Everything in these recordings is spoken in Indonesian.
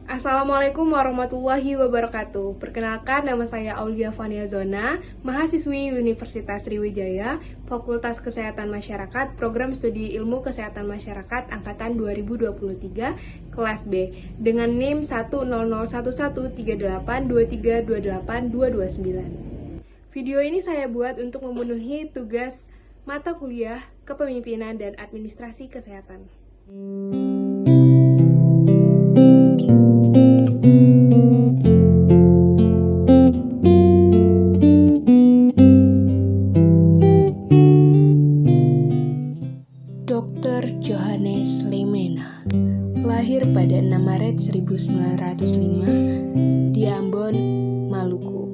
Assalamualaikum warahmatullahi wabarakatuh. Perkenalkan, nama saya Aulia Fania Zona, mahasiswi Universitas Sriwijaya, Fakultas Kesehatan Masyarakat, Program Studi Ilmu Kesehatan Masyarakat Angkatan 2023, kelas B, dengan NIM 100113823282229. Video ini saya buat untuk memenuhi tugas mata kuliah Kepemimpinan dan Administrasi Kesehatan. Dr. Johannes Leimena lahir pada 6 Maret 1905 di Ambon, Maluku.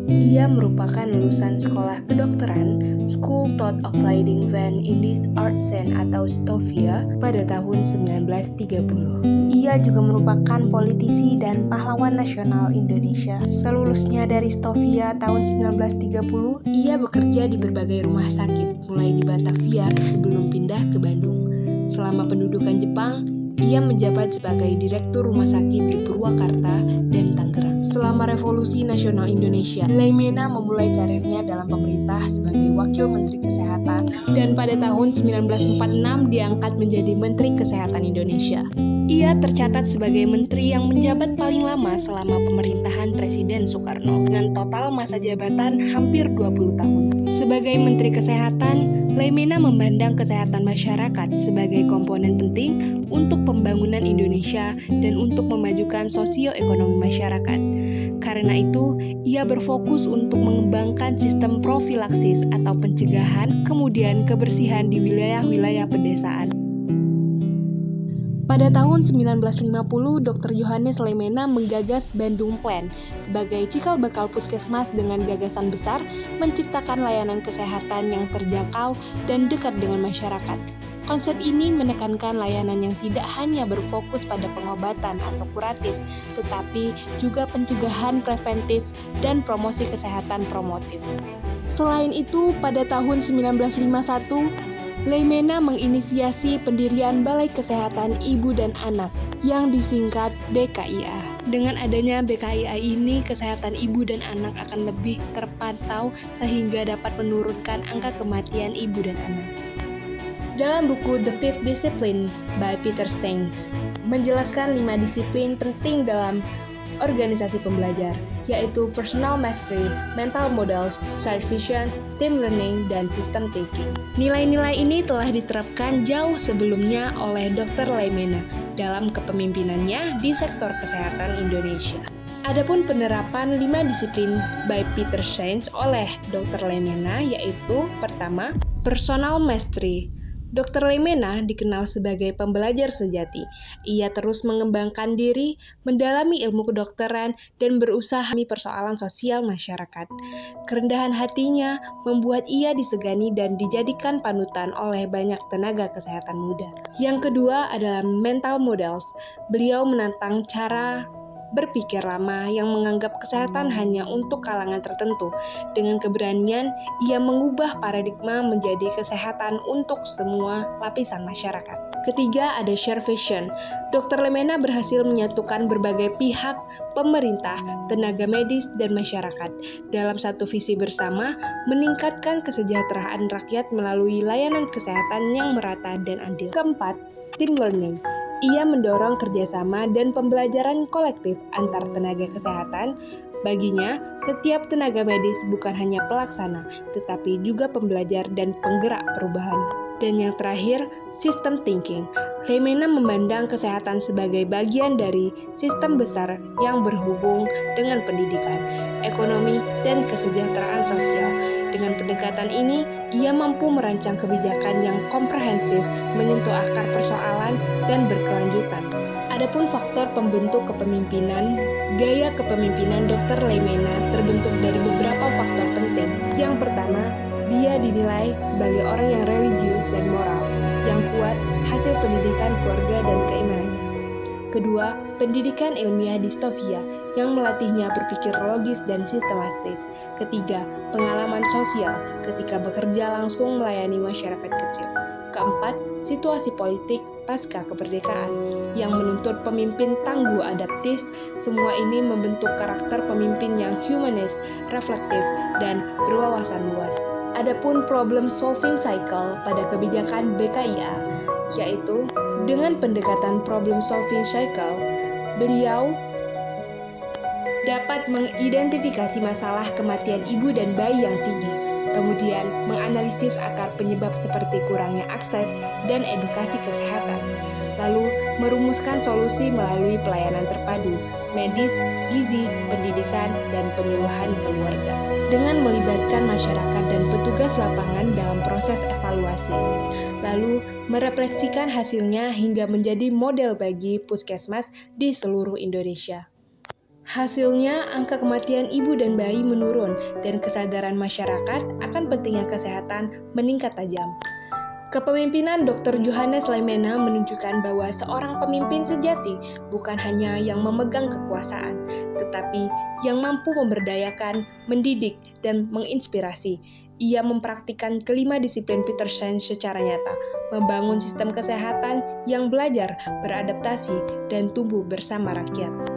Ia merupakan lulusan sekolah kedokteran School of Applied Van Indis Artsen atau STOVIA pada tahun 1930. Ia juga merupakan politisi dan pahlawan nasional Indonesia. Selulusnya dari STOVIA tahun 1930, ia bekerja di berbagai rumah sakit, mulai di Batavia sebelum pindah ke Bandung. Selama pendudukan Jepang, ia menjabat sebagai Direktur Rumah Sakit di Purwakarta dan Tangerang. Selama Revolusi Nasional Indonesia, Leimena memulai karirnya dalam pemerintah sebagai Wakil Menteri Kesehatan dan pada tahun 1946 diangkat menjadi Menteri Kesehatan Indonesia. Ia tercatat sebagai menteri yang menjabat paling lama selama pemerintahan Presiden Soekarno dengan total masa jabatan hampir 20 tahun. Sebagai Menteri Kesehatan, Leimena memandang kesehatan masyarakat sebagai komponen penting untuk pembangunan Indonesia dan untuk memajukan sosioekonomi masyarakat. Karena itu, ia berfokus untuk mengembangkan sistem profilaksis atau pencegahan, kemudian kebersihan di wilayah-wilayah pedesaan. Pada tahun 1950, Dr. Johannes Leimena menggagas Bandung Plan sebagai cikal bakal puskesmas dengan gagasan besar menciptakan layanan kesehatan yang terjangkau dan dekat dengan masyarakat. Konsep ini menekankan layanan yang tidak hanya berfokus pada pengobatan atau kuratif, tetapi juga pencegahan preventif dan promosi kesehatan promotif. Selain itu, pada tahun 1951, Leimena menginisiasi pendirian Balai Kesehatan Ibu dan Anak yang disingkat BKIA. Dengan adanya BKIA ini, kesehatan ibu dan anak akan lebih terpantau sehingga dapat menurunkan angka kematian ibu dan anak. Dalam buku The Fifth Discipline by Peter Senge menjelaskan 5 disiplin penting dalam organisasi pembelajar, yaitu personal mastery, mental models, shared vision, team learning, dan system thinking. Nilai-nilai ini telah diterapkan jauh sebelumnya oleh Dr. Leimena dalam kepemimpinannya di sektor kesehatan Indonesia. Adapun penerapan 5 disiplin by Peter Senge oleh Dr. Leimena yaitu pertama, personal mastery. Dr. Leimena dikenal sebagai pembelajar sejati. Ia terus mengembangkan diri, mendalami ilmu kedokteran, dan berusaha menghadapi persoalan sosial masyarakat. Kerendahan hatinya membuat ia disegani dan dijadikan panutan oleh banyak tenaga kesehatan muda. Yang kedua adalah mental models. Beliau menantang cara berpikir lama yang menganggap kesehatan hanya untuk kalangan tertentu. Dengan keberanian, ia mengubah paradigma menjadi kesehatan untuk semua lapisan masyarakat. Ketiga, ada share vision. Dr. Leimena berhasil menyatukan berbagai pihak, pemerintah, tenaga medis, dan masyarakat dalam satu visi bersama, meningkatkan kesejahteraan rakyat melalui layanan kesehatan yang merata dan adil. Keempat, team learning. Ia mendorong kerjasama dan pembelajaran kolektif antar tenaga kesehatan. Baginya, setiap tenaga medis bukan hanya pelaksana, tetapi juga pembelajar dan penggerak perubahan. Dan yang terakhir, system thinking. Leimena memandang kesehatan sebagai bagian dari sistem besar yang berhubung dengan pendidikan, ekonomi, dan kesejahteraan sosial. Dengan pendekatan ini, ia mampu merancang kebijakan yang komprehensif, menyentuh akar persoalan, dan berkelanjutan. Adapun faktor pembentuk kepemimpinan, gaya kepemimpinan Dr. Leimena terbentuk dari beberapa faktor penting. Yang pertama, dia dinilai sebagai orang yang religius dan moral, yang kuat hasil pendidikan keluarga dan keimanannya. Kedua, pendidikan ilmiah di STOVIA yang melatihnya berpikir logis dan sistematis. Ketiga, pengalaman sosial ketika bekerja langsung melayani masyarakat kecil. Keempat, situasi politik pasca kemerdekaan yang menuntut pemimpin tangguh adaptif. Semua ini membentuk karakter pemimpin yang humanis, reflektif, dan berwawasan luas. Adapun problem solving cycle pada kebijakan BKIA, yaitu dengan pendekatan problem solving cycle, beliau dapat mengidentifikasi masalah kematian ibu dan bayi yang tinggi, kemudian menganalisis akar penyebab seperti kurangnya akses dan edukasi kesehatan, lalu merumuskan solusi melalui pelayanan terpadu, medis, gizi, pendidikan, dan penyuluhan keluarga, dengan melibatkan masyarakat dan petugas lapangan dalam proses evaluasi, lalu merefleksikan hasilnya hingga menjadi model bagi puskesmas di seluruh Indonesia. Hasilnya, angka kematian ibu dan bayi menurun dan kesadaran masyarakat akan pentingnya kesehatan meningkat tajam. Kepemimpinan Dr. Johannes Leimena menunjukkan bahwa seorang pemimpin sejati bukan hanya yang memegang kekuasaan, tetapi yang mampu memberdayakan, mendidik, dan menginspirasi. Ia mempraktikkan kelima disiplin Peterson secara nyata, membangun sistem kesehatan yang belajar, beradaptasi, dan tumbuh bersama rakyat.